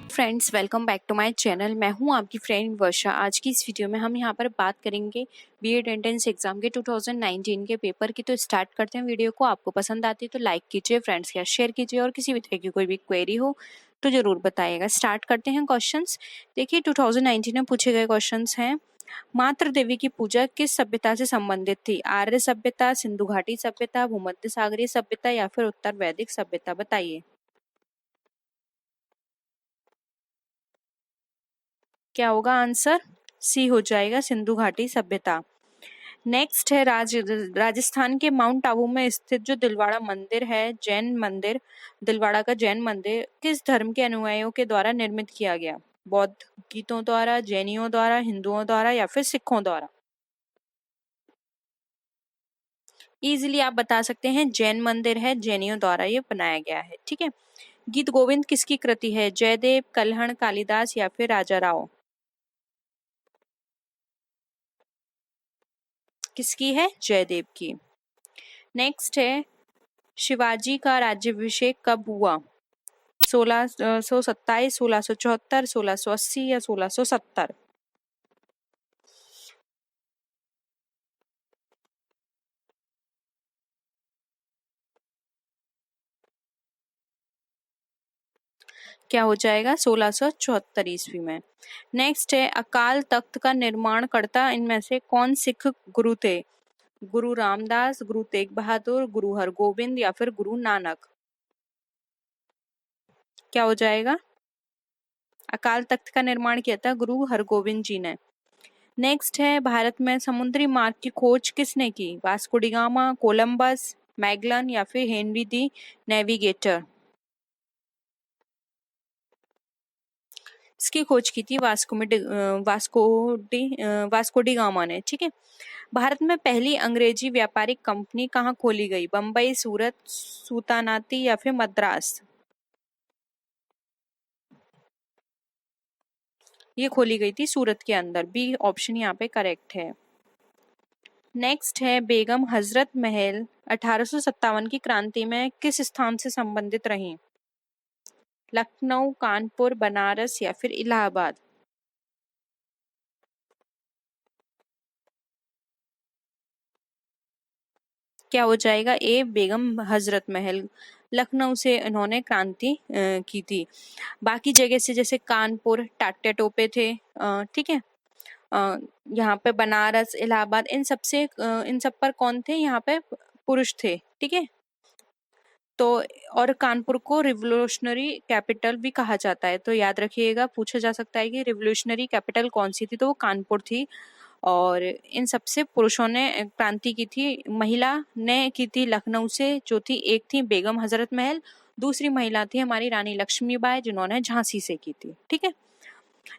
Friends, welcome back to my channel. मैं हूं आपकी फ्रेंड वर्षा। आज की इस वीडियो में हम यहां पर बात करेंगे बीएड एंट्रेंस एग्जाम के 2019 के पेपर की। तो स्टार्ट करते हैं वीडियो को। आपको पसंद आती है तो लाइक कीजिए, फ्रेंड्स के साथ शेयर कीजिए और किसी भी तरह की कोई भी क्वेरी हो तो जरूर बताइएगा। स्टार्ट करते हैं क्वेश्चंस। देखिए 2019 में पूछे गए क्वेश्चंस हैं। मातृ देवी की पूजा किस सभ्यता से संबंधित थी? आर्य सभ्यता, सिंधु घाटी सभ्यता, भूमध्य सागरीय सभ्यता या फिर उत्तर वैदिक सभ्यता? बताइए क्या होगा आंसर। सी हो जाएगा, सिंधु घाटी सभ्यता। नेक्स्ट है राजस्थान के माउंट आबू में स्थित जो दिलवाड़ा मंदिर है, जैन मंदिर, दिलवाड़ा का जैन मंदिर किस धर्म के अनुयायियों के द्वारा निर्मित किया गया? बौद्ध गीतों द्वारा, जैनियों द्वारा, हिंदुओं द्वारा या फिर सिखों द्वारा? इजीली आप बता सकते हैं, जैन मंदिर है, जैनियों द्वारा ये बनाया गया है। ठीक है। गीत गोविंद किसकी कृति है? जयदेव, कल्हण, कालिदास या फिर राजा राव? किसकी है? जयदेव की। नेक्स्ट है, शिवाजी का राज्याभिषेक कब हुआ? 1627, 1674, 1680 या 1670? क्या हो जाएगा? 1674 ईस्वी में। नेक्स्ट है, अकाल तख्त का निर्माण करता इनमें से कौन सिख गुरु थे? गुरु रामदास, गुरु तेग बहादुर, गुरु हरगोविंद या फिर गुरु नानक? क्या हो जाएगा? अकाल तख्त का निर्माण किया था गुरु हरगोविंद जी ने। नेक्स्ट है, भारत में समुद्री मार्ग की खोज किसने की? Vasco D gamma, Columbus, Magellan या फिर हेनरी दी नेविगेटर? इसकी खोज की थी वास्को डी गामा ने। ठीक है। भारत में पहली अंग्रेजी व्यापारिक कंपनी कहाँ खोली गई? बम्बई, सूरत, सूतानाती या फिर मद्रास? ये खोली गई थी सूरत के अंदर। बी ऑप्शन यहाँ पे करेक्ट है। नेक्स्ट है, बेगम हजरत महल 1857 की क्रांति में किस स्थान से संबंधित रही? लखनऊ, कानपुर, बनारस या फिर इलाहाबाद? क्या हो जाएगा? ए बेगम हजरत महल। लखनऊ से इन्होंने क्रांति की थी। बाकी जगह से जैसे कानपुर टाटे टोपे थे। ठीक है। यहाँ पे बनारस, इलाहाबाद, इन सब पर कौन थे? यहाँ पे पुरुष थे। ठीक है। तो और कानपुर को रिवोल्यूशनरी कैपिटल भी कहा जाता है। तो याद रखिएगा, पूछा जा सकता है कि रिवोल्यूशनरी कैपिटल कौन सी थी, तो वो कानपुर थी। और इन सबसे पुरुषों ने क्रांति की थी। महिला ने की थी लखनऊ से, जो थी एक थी बेगम हजरत महल, दूसरी महिला थी हमारी रानी लक्ष्मीबाई, जिन्होंने झांसी से की थी। ठीक है।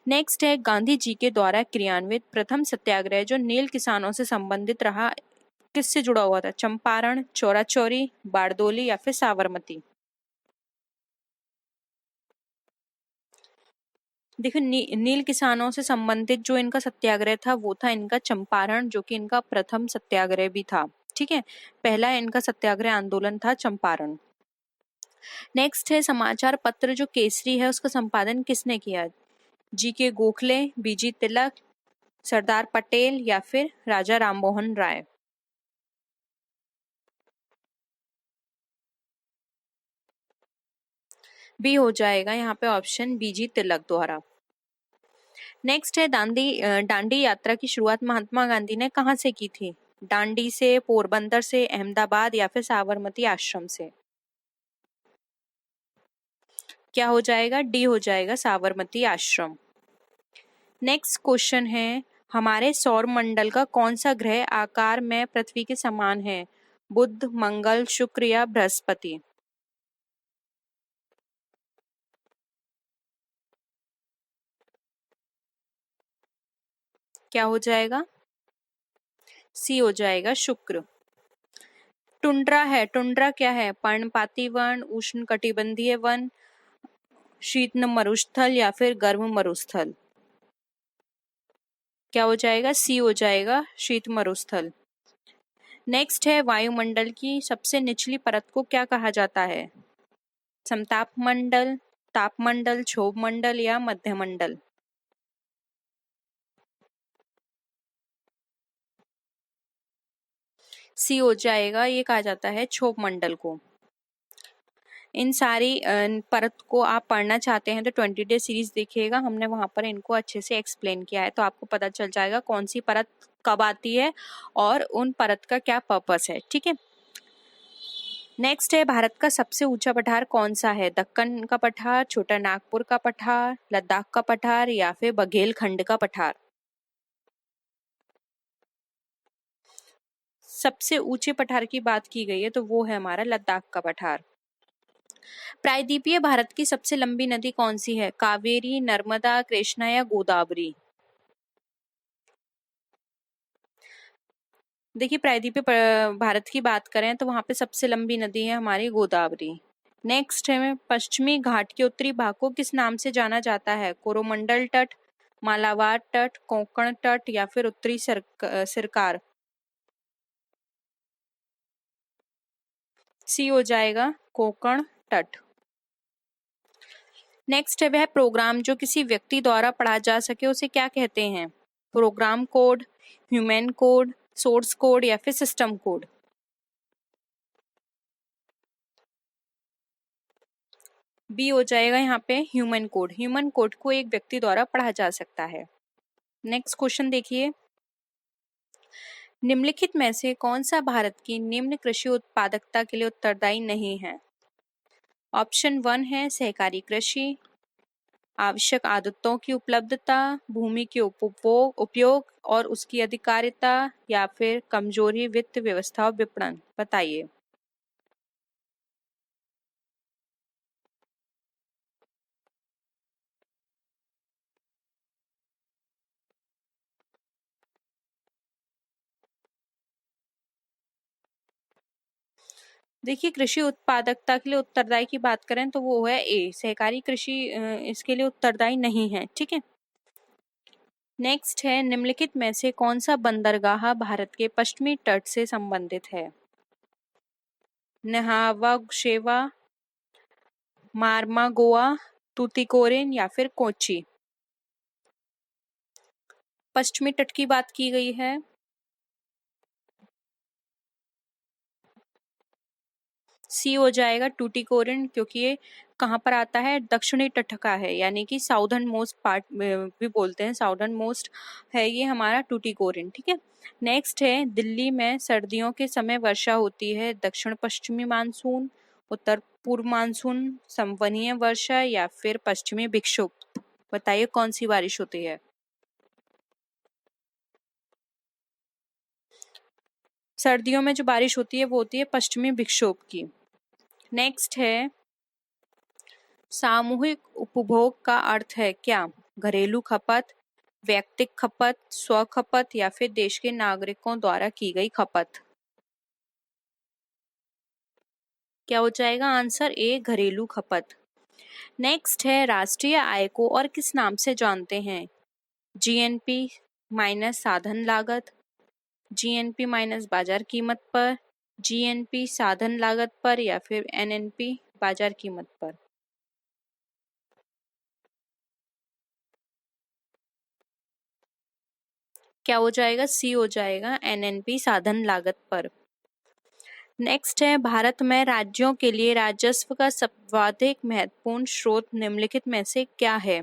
नेक्स्ट है, गांधी जी के द्वारा क्रियान्वित प्रथम सत्याग्रह जो नील किसानों से संबंधित रहा किससे जुड़ा हुआ था? चंपारण, चौरा चौरी, बारडोली या फिर साबरमती? देखो नील किसानों से संबंधित जो इनका सत्याग्रह था वो था इनका चंपारण, जो कि इनका प्रथम सत्याग्रह भी था। ठीक है। पहला इनका सत्याग्रह आंदोलन था चंपारण। नेक्स्ट है, समाचार पत्र जो केसरी है उसका संपादन किसने किया? जी के गोखले, बीजी तिलक, सरदार पटेल या फिर राजा राममोहन राय? बी हो जाएगा यहाँ पे ऑप्शन, बीजी तिलक द्वारा। नेक्स्ट है, दांडी यात्रा की शुरुआत महात्मा गांधी ने कहाँ से की थी? दांडी से, पोरबंदर से, अहमदाबाद या फिर साबरमती आश्रम से? क्या हो जाएगा? डी हो जाएगा, साबरमती आश्रम। नेक्स्ट क्वेश्चन है, हमारे सौर मंडल का कौन सा ग्रह आकार में पृथ्वी के समान है? बुध, मंगल, शुक्र या बृहस्पति? क्या हो जाएगा? सी हो जाएगा, शुक्र। टुंड्रा है, टुंड्रा क्या है? पर्णपाती वन, उष्ण कटिबंधीय वन, शीत मरुस्थल या फिर गर्म मरुस्थल? क्या हो जाएगा? सी हो जाएगा, शीत मरुस्थल। नेक्स्ट है, वायुमंडल की सबसे निचली परत को क्या कहा जाता है? समताप मंडल, तापमंडल, क्षोभ मंडल या मध्यमंडल? सी हो जाएगा, ये कहा जाता है क्षोभ मंडल को। इन सारी परत को आप पढ़ना चाहते हैं तो 20 डे सीरीज देखिएगा, हमने वहां पर इनको अच्छे से एक्सप्लेन किया है, तो आपको पता चल जाएगा कौन सी परत कब आती है और उन परत का क्या पर्पस है। ठीक है, नेक्स्ट है, भारत का सबसे ऊंचा पठार कौन सा है? दक्कन का पठार, छोटा नागपुर का पठार, लद्दाख का पठार या फिर बघेलखंड का पठार? सबसे ऊंचे पठार की बात की गई है तो वो है हमारा लद्दाख का पठार। प्रायद्वीपीय भारत की सबसे लंबी नदी कौन सी है? कावेरी, नर्मदा, कृष्णा या गोदावरी? देखिए, प्रायद्वीपीय भारत की बात करें तो वहां पे सबसे लंबी नदी है हमारी गोदावरी। नेक्स्ट है, पश्चिमी घाट के उत्तरी भाग को किस नाम से जाना जाता है? कोरोमंडल तट, मालाबार तट, कोंकण तट या फिर उत्तरी सिरकार? सी हो जाएगा, कोंकण तट। नेक्स्ट है, वह प्रोग्राम जो किसी व्यक्ति द्वारा पढ़ा जा सके उसे क्या कहते हैं? Program code, human code, source code या फिर सिस्टम कोड? बी हो जाएगा यहाँ पे ह्यूमन कोड। ह्यूमन कोड को एक व्यक्ति द्वारा पढ़ा जा सकता है। नेक्स्ट क्वेश्चन देखिए, निम्नलिखित में से कौन सा भारत की निम्न कृषि उत्पादकता के लिए उत्तरदायी नहीं है? ऑप्शन 1 है सहकारी कृषि, आवश्यक आदतों की उपलब्धता, भूमि के उपयोग और उसकी अधिकारिता या फिर कमजोरी वित्त व्यवस्था और विपणन। बताइए। देखिए, कृषि उत्पादकता के लिए उत्तरदायी की बात करें तो वो है ए, सहकारी कृषि इसके लिए उत्तरदायी नहीं है। ठीक है, नेक्स्ट है, निम्नलिखित में से कौन सा बंदरगाह भारत के पश्चिमी तट से संबंधित है? नहावागशेवा, मार्मागोआ, तूतीकोरिन या फिर कोची? पश्चिमी तट की बात की गई है। सी हो जाएगा टूटीकोरिन, क्योंकि ये कहाँ पर आता है? दक्षिणी तट का है, यानी कि साउदर्न मोस्ट पार्ट भी बोलते हैं, साउदर्न मोस्ट है ये हमारा टूटीकोरिन। ठीक है, नेक्स्ट है, दिल्ली में सर्दियों के समय वर्षा होती है, दक्षिण पश्चिमी मानसून, उत्तर पूर्व मानसून, संवहनीय वर्षा या फिर पश्चिमी विक्षोभ? बताइए कौन सी बारिश होती है? सर्दियों में जो बारिश होती है वो होती है पश्चिमी विक्षोभ की। नेक्स्ट है, सामूहिक उपभोग का अर्थ है क्या? घरेलू खपत, व्यक्तिगत खपत, स्व खपत या फिर देश के नागरिकों द्वारा की गई खपत? क्या हो जाएगा आंसर? ए, घरेलू खपत। नेक्स्ट है, राष्ट्रीय आय को और किस नाम से जानते हैं? जीएनपी माइनस साधन लागत, जीएनपी माइनस बाजार कीमत पर, जीएनपी साधन लागत पर या फिर एनएनपी बाजार कीमत पर? क्या हो जाएगा? सी हो जाएगा, एनएनपी साधन लागत पर। नेक्स्ट है, भारत में राज्यों के लिए राजस्व का सर्वाधिक महत्वपूर्ण स्रोत निम्नलिखित में से क्या है?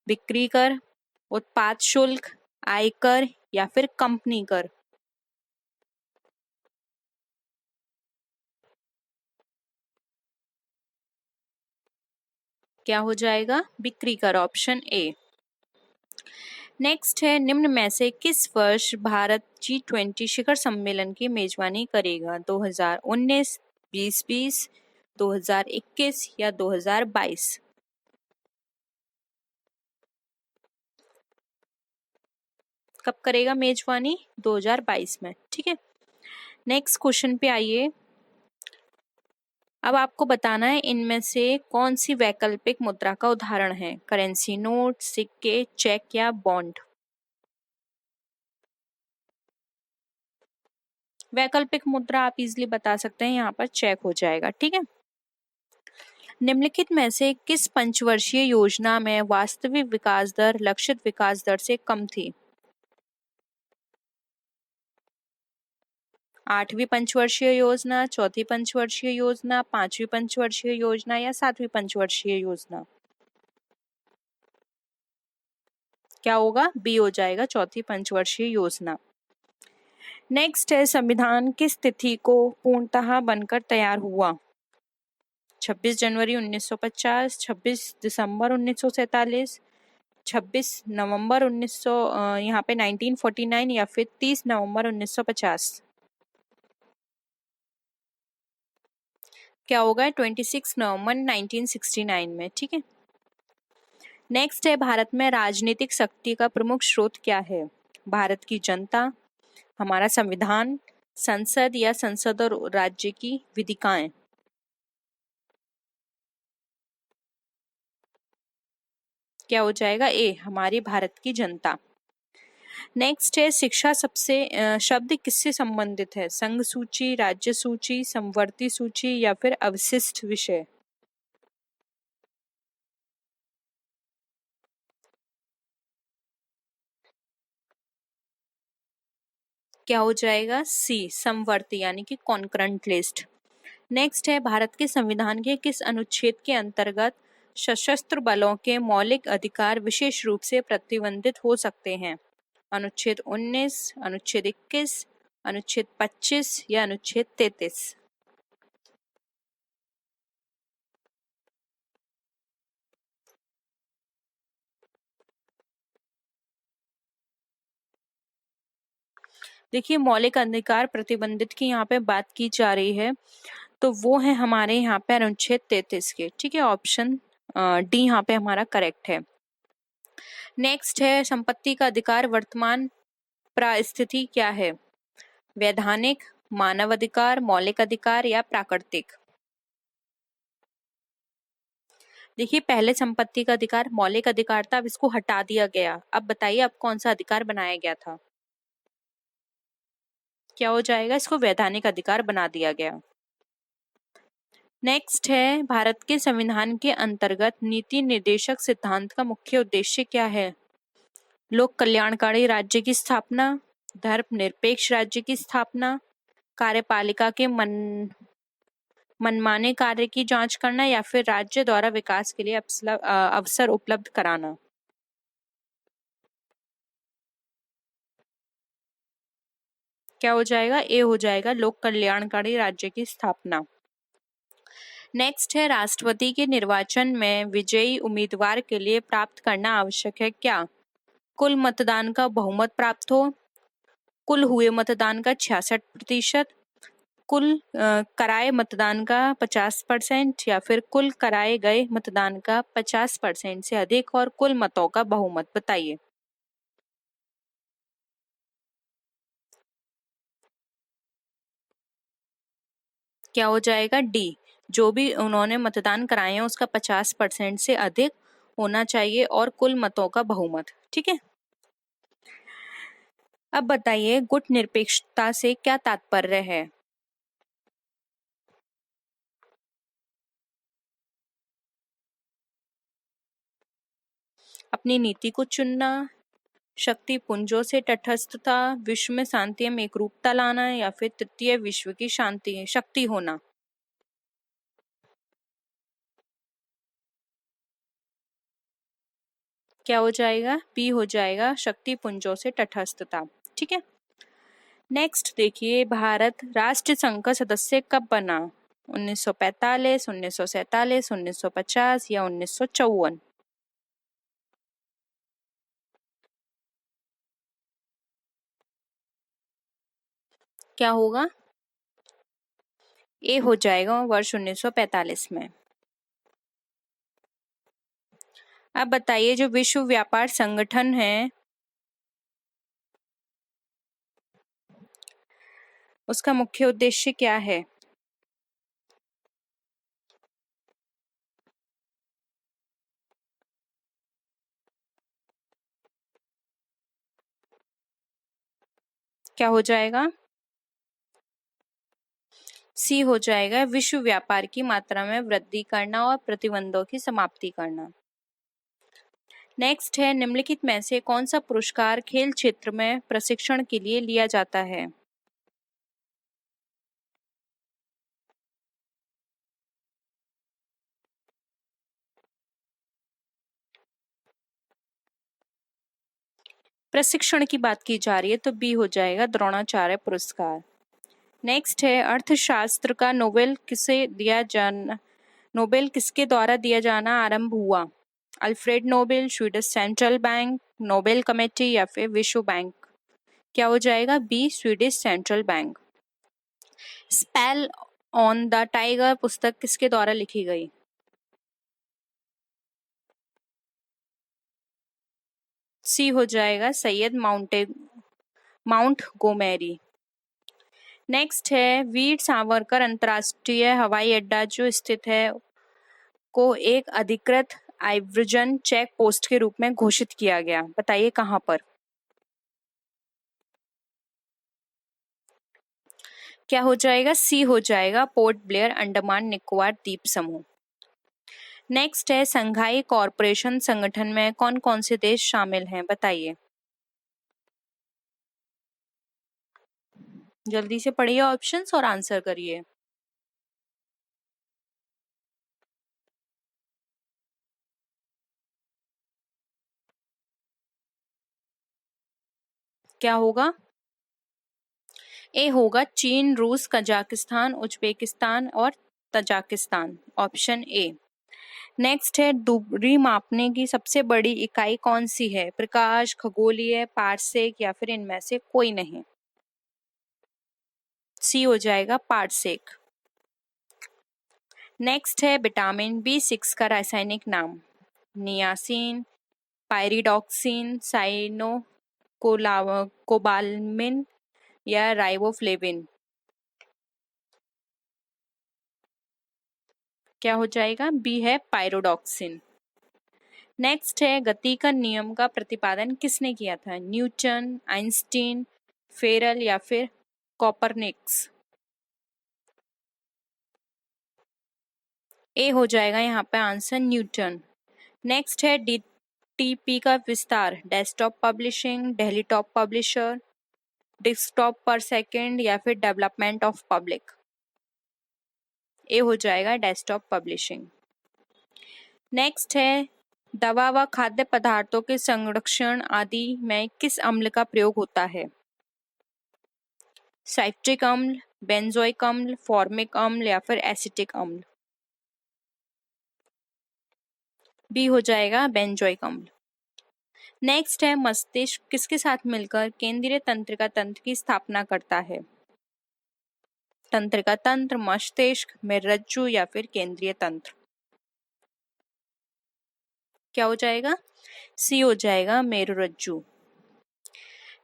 बिक्री कर, उत्पाद शुल्क, आयकर या फिर कंपनी कर? क्या हो जाएगा? बिक्री कर, ऑप्शन ए। नेक्स्ट है, निम्न में से किस वर्ष भारत G20 शिखर सम्मेलन की मेजबानी करेगा? 2019, 2020, 2021 या 2022? कब करेगा मेजबानी? 2022 में। ठीक है, नेक्स्ट क्वेश्चन पे आइए। अब आपको बताना है इनमें से कौन सी वैकल्पिक मुद्रा का उदाहरण है? करेंसी नोट, सिक्के, चेक या बॉन्ड? वैकल्पिक मुद्रा आप इजिली बता सकते हैं, यहाँ पर चेक हो जाएगा। ठीक है, निम्नलिखित में से किस पंचवर्षीय योजना में वास्तविक विकास दर लक्षित विकास दर से कम थी? 8वीं पंचवर्षीय योजना, चौथी पंचवर्षीय योजना, 5वीं पंचवर्षीय योजना या 7वीं पंचवर्षीय योजना? क्या होगा? बी हो जाएगा, चौथी पंचवर्षीय योजना। नेक्स्ट है, संविधान किस तिथि को पूर्णतः बनकर तैयार हुआ? 26 जनवरी 1950, 26 दिसंबर 1947, 26 नवंबर 1900 यहाँ पे 1949 या फिर 30 नवंबर 1950? क्या होगा? 26 नवंबर 1969 में। ठीक है। नेक्स्ट है, भारत में राजनीतिक शक्ति का प्रमुख स्रोत क्या है? भारत की जनता, हमारा संविधान, संसद या संसद और राज्य की विधिकाएं? क्या हो जाएगा? ए, हमारी भारत की जनता। नेक्स्ट है, शिक्षा शब्द किससे संबंधित है? संघ सूची, राज्य सूची, समवर्ती सूची या फिर अवशिष्ट विषय? क्या हो जाएगा? सी, समवर्ती यानी कि कॉन्करेंट लिस्ट। नेक्स्ट है, भारत के संविधान के किस अनुच्छेद के अंतर्गत सशस्त्र बलों के मौलिक अधिकार विशेष रूप से प्रतिबंधित हो सकते हैं? अनुच्छेद 19, अनुच्छेद 21, अनुच्छेद 25 या अनुच्छेद 33? देखिए, मौलिक अधिकार प्रतिबंधित की यहाँ पे बात की जा रही है, तो वो है हमारे यहाँ पे अनुच्छेद 33 के। ठीक है, ऑप्शन डी यहाँ पे हमारा करेक्ट है। नेक्स्ट है, संपत्ति का अधिकार वर्तमान परिस्थिति क्या है? वैधानिक, मानव अधिकार, मौलिक अधिकार या प्राकृतिक? देखिए, पहले संपत्ति का अधिकार मौलिक अधिकार था, अब इसको हटा दिया गया। अब बताइए, अब कौन सा अधिकार बनाया गया था? क्या हो जाएगा? इसको वैधानिक अधिकार बना दिया गया। नेक्स्ट है, भारत के संविधान के अंतर्गत नीति निर्देशक सिद्धांत का मुख्य उद्देश्य क्या है? लोक कल्याणकारी राज्य की स्थापना, धर्मनिरपेक्ष राज्य की स्थापना, कार्यपालिका के मनमाने कार्य की जांच करना या फिर राज्य द्वारा विकास के लिए अवसर उपलब्ध कराना? क्या हो जाएगा? ए हो जाएगा, लोक कल्याणकारी राज्य की स्थापना। नेक्स्ट है, राष्ट्रपति के निर्वाचन में विजयी उम्मीदवार के लिए प्राप्त करना आवश्यक है क्या? कुल मतदान का बहुमत प्राप्त हो, कुल हुए मतदान का 66%, कुल कराए मतदान का 50% या फिर कुल कराए गए मतदान का 50% से अधिक और कुल मतों का बहुमत? बताइए। क्या हो जाएगा? डी, जो भी उन्होंने मतदान कराए हैं उसका 50% से अधिक होना चाहिए और कुल मतों का बहुमत। ठीक है। अब बताइए, गुट निरपेक्षता से क्या तात्पर्य है? अपनी नीति को चुनना, शक्ति पुंजों से तटस्थता, विश्व में शांति एवं एकरूपता लाना या फिर तृतीय विश्व की शांति शक्ति होना? क्या हो जाएगा? बी हो जाएगा, शक्ति पुंजों से तटस्थता। ठीक है। नेक्स्ट देखिए, भारत राष्ट्र संघ का सदस्य कब बना? 1945, 1947, 1950 या 1954? क्या होगा? ए हो जाएगा, वर्ष 1945 में। अब बताइए, जो विश्व व्यापार संगठन है उसका मुख्य उद्देश्य क्या है? क्या हो जाएगा? सी हो जाएगा विश्व व्यापार की मात्रा में वृद्धि करना और प्रतिबंधों की समाप्ति करना। नेक्स्ट है निम्नलिखित में से कौन सा पुरस्कार खेल क्षेत्र में प्रशिक्षण के लिए लिया जाता है? प्रशिक्षण की बात की जा रही है तो बी हो जाएगा द्रोणाचार्य पुरस्कार। नेक्स्ट है अर्थशास्त्र का नोबेल किसके द्वारा दिया जाना आरंभ हुआ? Alfred Nobel, Swedish central bank, Nobel committee या फिर विश्व बैंक? क्या हो जाएगा? B Swedish central bank. Spell on the tiger पुस्तक किसके द्वारा लिखी गई? सी हो जाएगा सैयद माउंट गोमेरी। नेक्स्ट है वीर सावरकर अंतर्राष्ट्रीय हवाई अड्डा जो स्थित है को एक अधिकृत आव्रजन चेक पोस्ट के रूप में घोषित किया गया, बताइए कहां पर? क्या हो जाएगा? सी हो जाएगा पोर्ट ब्लेयर, अंडमान निकोबार द्वीप समूह। नेक्स्ट है संघाई कॉरपोरेशन संगठन में कौन कौन से देश शामिल हैं, बताइए। जल्दी से पढ़िए ऑप्शंस और आंसर करिए। क्या होगा? ए होगा चीन, रूस, कजाकिस्तान, उज्बेकिस्तान और तजाकिस्तान, ऑप्शन ए। नेक्स्ट है दूरी मापने की सबसे बड़ी इकाई कौन सी है? प्रकाश, खगोलीय, पारसेक या फिर इनमें से कोई नहीं? सी हो जाएगा पारसेक। नेक्स्ट है विटामिन B6 का रासायनिक नाम? नियासिन, पायरिडॉक्सिन, कोबालमिन या राइबोफ्लेविन? क्या हो जाएगा? बी है पायरोडॉक्सिन। नेक्स्ट है गति का नियम का प्रतिपादन किसने किया था? न्यूटन, आइंस्टीन, फेरल या फिर कॉपरनिक्स? ए हो जाएगा यहाँ पे आंसर न्यूटन। नेक्स्ट है DTP का विस्तार? Desktop publishing, daily top publisher, desktop पर सेकेंड या फिर डेवलपमेंट ऑफ पब्लिक? ए हो जाएगा डेस्कटॉप पब्लिशिंग। नेक्स्ट है दवा व खाद्य पदार्थों के संरक्षण आदि में किस अम्ल का प्रयोग होता है? साइट्रिक अम्ल, बेंजोइक अम्ल, फॉर्मिक अम्ल या फिर एसिटिक अम्ल? बी हो जाएगा बेंजोइक अम्ल। नेक्स्ट है मस्तिष्क किसके साथ मिलकर केंद्रीय तंत्रिका तंत्र की स्थापना करता है? तंत्रिका तंत्र, मस्तिष्क, मेरुरज्जु या फिर केंद्रीय तंत्र? क्या हो जाएगा? सी हो जाएगा मेरुरज्जु।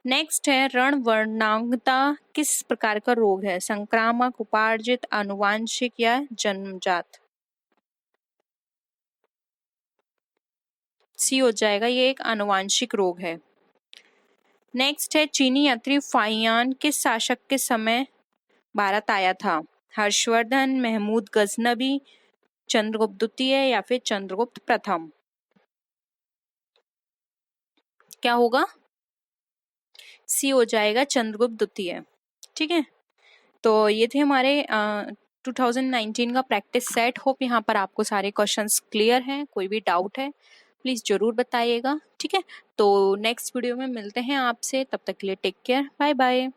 नेक्स्ट है रणवर्णांगता किस प्रकार का रोग है? संक्रामक, उपार्जित, आनुवांशिक या जन्मजात? सी हो जाएगा ये एक आनुवांशिक रोग है। नेक्स्ट है चीनी यात्री फाहियान किस शासक के समय भारत आया था? हर्षवर्धन, महमूद गजनबी, चंद्रगुप्त द्वितीय या फिर चंद्रगुप्त प्रथम? क्या होगा? सी हो जाएगा चंद्रगुप्त द्वितीय। ठीक है, तो ये थे हमारे 2019 का प्रैक्टिस सेट। होप यहाँ पर आपको सारे क्वेश्चंस क्लियर हैं। कोई भी डाउट है प्लीज जरूर बताइएगा। ठीक है, तो नेक्स्ट वीडियो में मिलते हैं आपसे, तब तक के लिए टेक केयर, बाय बाय।